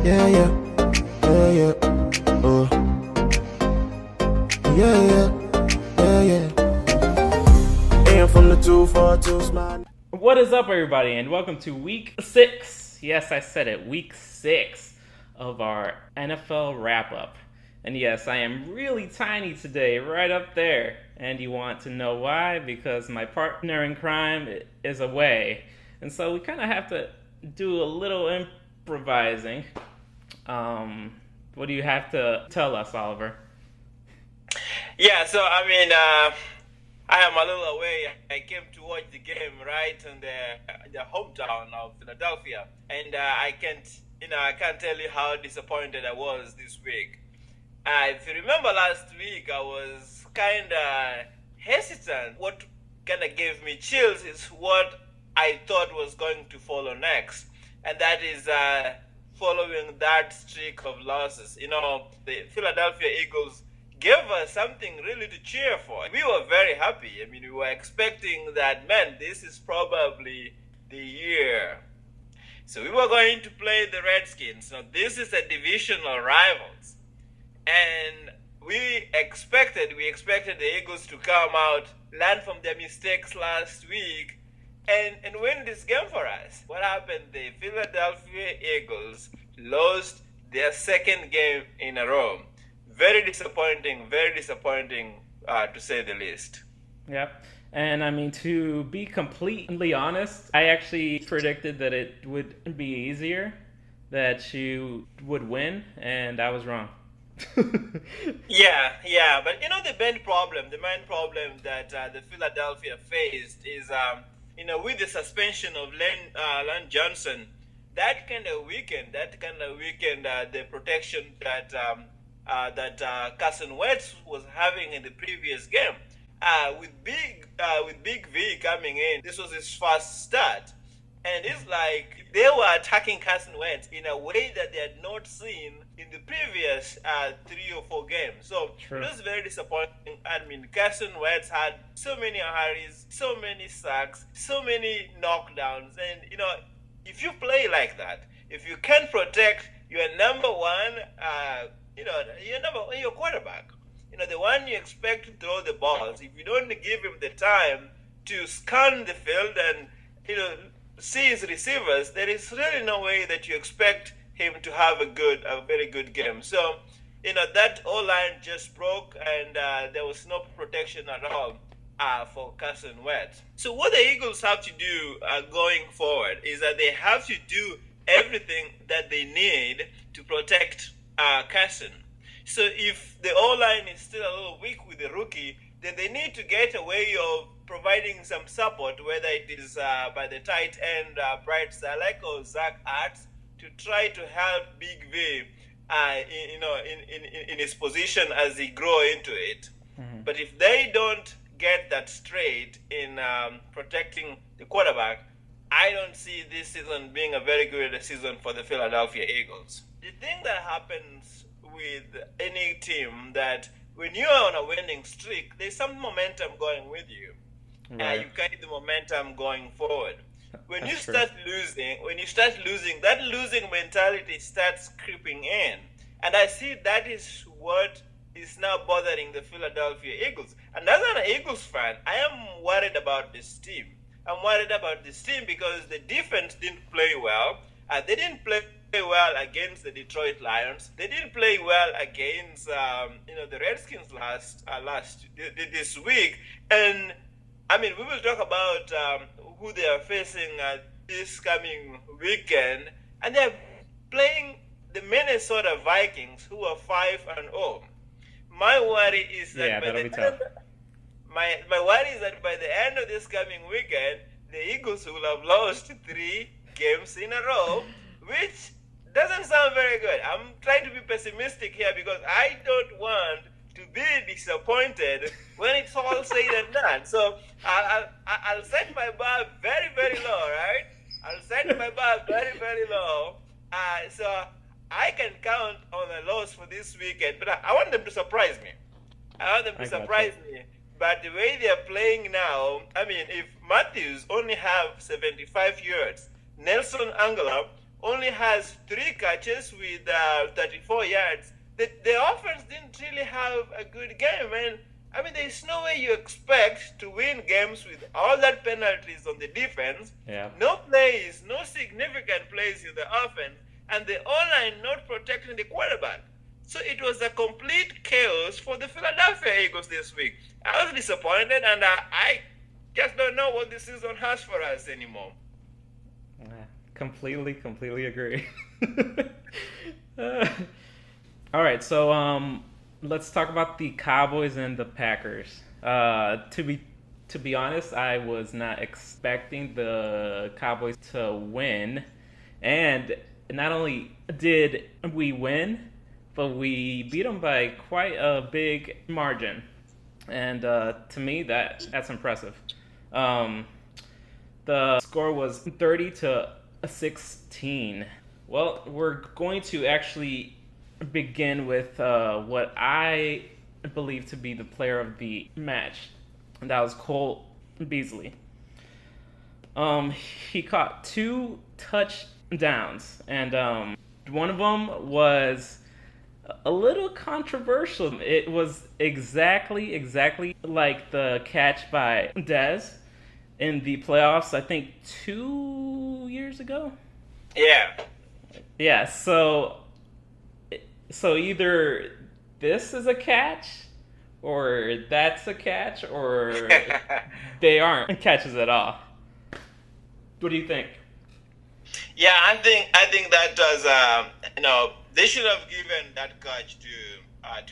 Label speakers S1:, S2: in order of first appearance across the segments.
S1: Yeah, yeah, yeah, yeah. Oh, yeah, yeah, yeah, yeah. Aim from the 242 smile.
S2: What is up, everybody, and welcome to week 6. Yes, I said it, week 6 of our NFL wrap-up. And yes, I am really tiny today, right up there. And you want to know why? Because my partner in crime is away. And so we kind of have to do a little improvising. What do you have to tell us, Oliver?
S3: Yeah, so I am a little away. I came to watch the game right in the hometown of Philadelphia, and I can't tell you how disappointed I was this week. If you remember last week, I was kind of hesitant. What kind of gave me chills is what I thought was going to follow next, and that is following that streak of losses. You know, the Philadelphia Eagles gave us something really to cheer for. We were very happy. I mean, we were expecting that, man, this is probably the year. So we were going to play the Redskins. Now, this is a divisional rivals. And we expected the Eagles to come out, learn from their mistakes last week, and win this game for us. What happened? The Philadelphia Eagles lost their second game in a row. Very disappointing to say the least.
S2: Yep. And I mean, to be completely honest, I actually predicted that it would be easier, that you would win, and I was wrong.
S3: Yeah, but you know the main problem that the Philadelphia faced is, with the suspension of Len Johnson, that kind of weakened the protection that Carson Wentz was having in the previous game. With Big V coming in, this was his first start, and it's like they were attacking Carson Wentz in a way that they had not seen in the previous 3 or 4 games. So
S2: True.
S3: It was very disappointing. I mean, Carson Wentz had so many hurries, so many sacks, so many knockdowns, and if you play like that, if you can protect your number one, your quarterback, the one you expect to throw the balls, if you don't give him the time to scan the field and see his receivers, there is really no way that you expect him to have a very good game. So, that O-line just broke, and there was no protection at all for Carson Wentz. So what the Eagles have to do going forward is that they have to do everything that they need to protect Carson. So if the O-line is still a little weak with the rookie, then they need to get a way of providing some support, whether it is by the tight end, Bright Salek or Zach Arts, to try to help Big V, in his position as he grow into it. Mm-hmm. But if they don't get that straight in protecting the quarterback, I don't see this season being a very good season for the Philadelphia Eagles. The thing that happens with any team, that when you are on a winning streak, there's some momentum going with you. Right. You carry the momentum going forward. When you start losing, that losing mentality starts creeping in. And I see that is what is now bothering the Philadelphia Eagles. And as an Eagles fan, I am worried about this team. I'm worried about this team because the defense didn't play well. They didn't play well against the Detroit Lions. They didn't play well against the Redskins this week. And I mean, we will talk about who they are facing this coming weekend, and they're playing the Minnesota Vikings, who are 5-0. My worry is that my worry is that by the end of this coming weekend, the Eagles will have lost 3 games in a row, which doesn't sound very good. I'm trying to be pessimistic here because I don't want to be disappointed when it's all said and done. So I'll set my bar very, very low, right? I'll set my bar very, very low. So I can count on a loss for this weekend, but I want them to surprise me. But the way they're playing now, I mean, if Matthews only have 75 yards, Nelson Angela only has 3 catches with 34 yards. The offense didn't really have a good game, and I mean, there's no way you expect to win games with all that penalties on the defense.
S2: Yeah.
S3: No plays, no significant plays in the offense, and the O-line not protecting the quarterback. So it was a complete chaos for the Philadelphia Eagles this week. I was disappointed, and I just don't know what the season has for us anymore.
S2: Completely agree. All right, so let's talk about the Cowboys and the Packers. To be honest, I was not expecting the Cowboys to win, and not only did we win, but we beat them by quite a big margin, and to me that's impressive. The score was 30-16. Well, we're going to actually begin with what I believe to be the player of the match, and that was Cole Beasley. He caught 2 touchdowns, and one of them was a little controversial. It was exactly like the catch by Dez in the playoffs, I think 2 years ago. Yeah, so either this is a catch, or that's a catch, or they aren't catches at all. What do you think?
S3: Yeah, I think that does. They should have given that catch to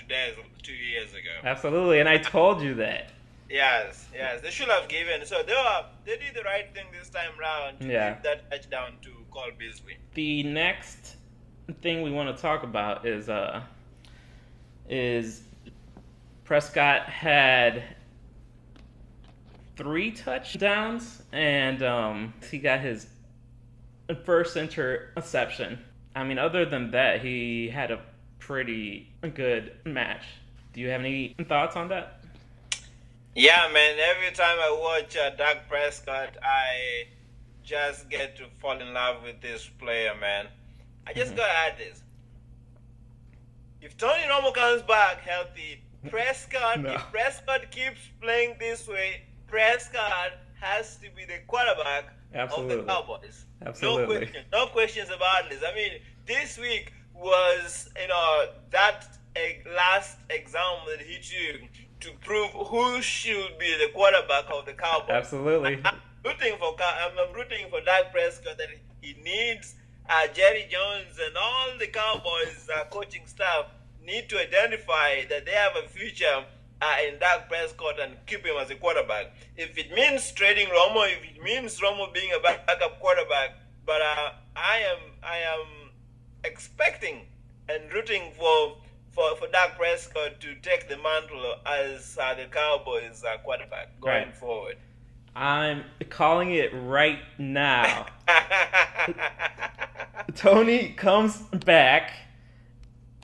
S3: Dez 2 years ago.
S2: Absolutely, and I told you that.
S3: Yes, they should have given. So they did the right thing this time round to give that touchdown to Cole Beasley.
S2: The next thing we want to talk about is Prescott had 3 touchdowns, and he got his first interception. I mean, other than that, he had a pretty good match. Do you have any thoughts on that?
S3: Yeah, man. Every time I watch Dak Prescott, I just get to fall in love with this player, man. I just gotta add this. If Tony Romo comes back healthy, Prescott, if Prescott keeps playing this way, Prescott has to be the quarterback of the Cowboys.
S2: Absolutely.
S3: No questions about this. I mean, this week was, that last exam that he took to prove who should be the quarterback of the Cowboys.
S2: Absolutely.
S3: I'm rooting for Dak Prescott, that he needs Jerry Jones and all the Cowboys coaching staff need to identify that they have a future in Dak Prescott and keep him as a quarterback. If it means trading Romo, if it means Romo being a backup quarterback, but I am expecting and rooting for Dak Prescott to take the mantle as the Cowboys quarterback going forward.
S2: I'm calling it right now. Tony comes back.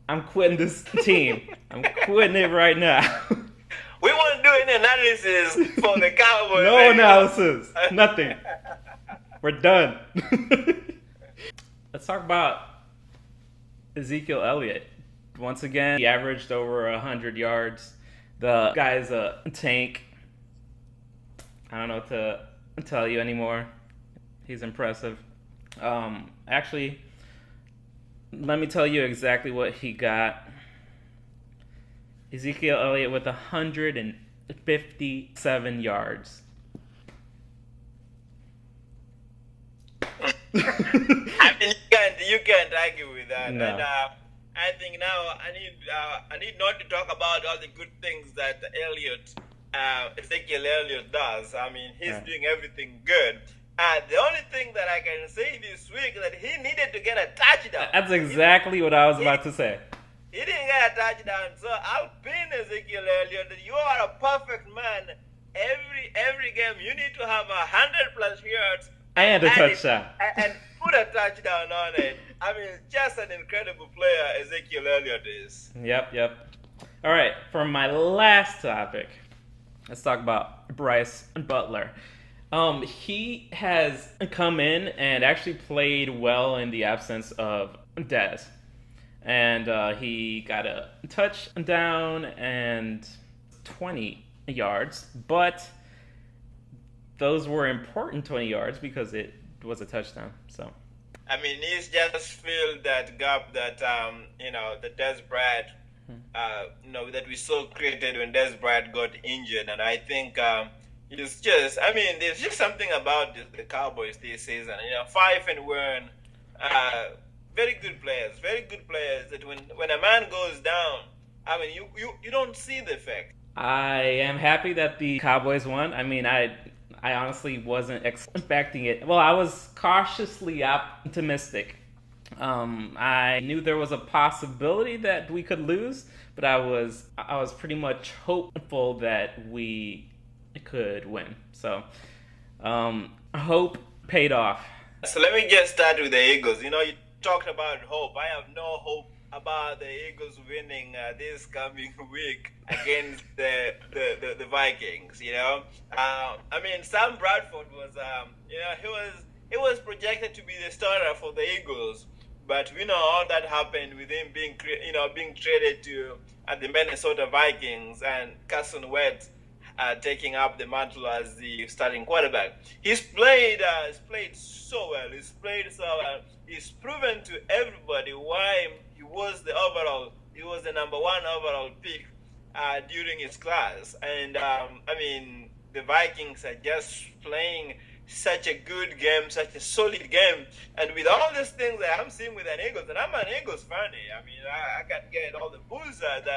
S2: I'm quitting this team. I'm quitting it right now.
S3: We won't do any analysis for the Cowboys.
S2: No analysis. Nothing. We're done. Let's talk about Ezekiel Elliott. Once again, he averaged over 100 yards. The guy's a tank. I don't know what to tell you anymore. He's impressive. Actually, let me tell you exactly what he got. Ezekiel Elliott with 157 yards.
S3: I mean, you can't argue with that.
S2: No.
S3: And I think now I need not to talk about all the good things that Ezekiel Elliott does. I mean, he's doing everything good. The only thing that I can say this week is that he needed to get a touchdown.
S2: That's exactly what I was about to say.
S3: He didn't get a touchdown, so I'll pin Ezekiel Elliott that you are a perfect man. Every game you need to have 100+ yards
S2: and a touchdown.
S3: And put a touchdown on it. I mean, just an incredible player Ezekiel Elliott is.
S2: Yep. All right, for my last topic, let's talk about Bryce Butler. He has come in and actually played well in the absence of Dez. And he got a touchdown and 20 yards, but those were important 20 yards because it was a touchdown. So,
S3: I mean, he's just filled that gap that the Des Bryant, that we saw created when Des Bryant got injured, and I think it's just, there's just something about the Cowboys this season. 5-1, very good players that when a man goes down, you don't see the effect.
S2: I am happy that the Cowboys won. I honestly wasn't expecting it. Well, I was cautiously optimistic. I knew there was a possibility that we could lose, but I was pretty much hopeful that we could win. So, hope paid off.
S3: So let me just start with the Eagles. You talked about hope. I have no hope about the Eagles winning this coming week against the Vikings. Sam Bradford was he was projected to be the starter for the Eagles, but we know all that happened with him being traded to the Minnesota Vikings and Carson Wentz taking up the mantle as the starting quarterback. He's played so well. He's proven to everybody why he was the number one overall pick during his class. And the Vikings are just playing such a good game, such a solid game. And with all these things that I'm seeing with an Eagles, and I'm an Eagles fan, I can get all the bulls that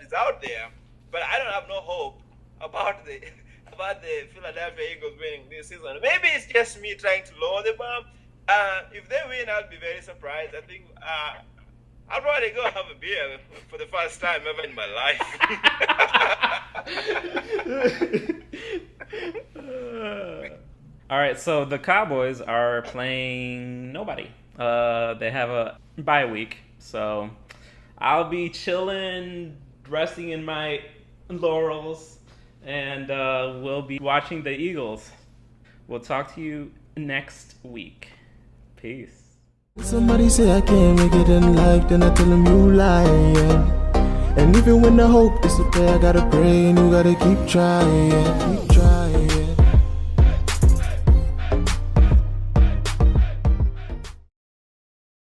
S3: is out there, but I don't have no hope about the Philadelphia Eagles winning this season. Maybe it's just me trying to lower the bar. If they win, I'll be very surprised. I think I'll probably go have a beer for the first time ever in my life.
S2: All right, so the Cowboys are playing nobody. They have a bye week, so I'll be chilling, resting in my laurels, and we'll be watching the Eagles. We'll talk to you next week. Peace.
S1: Somebody say I can't make it in life, then I tell them you lying. And even when the hope disappears, I gotta pray and you gotta keep trying, keep trying.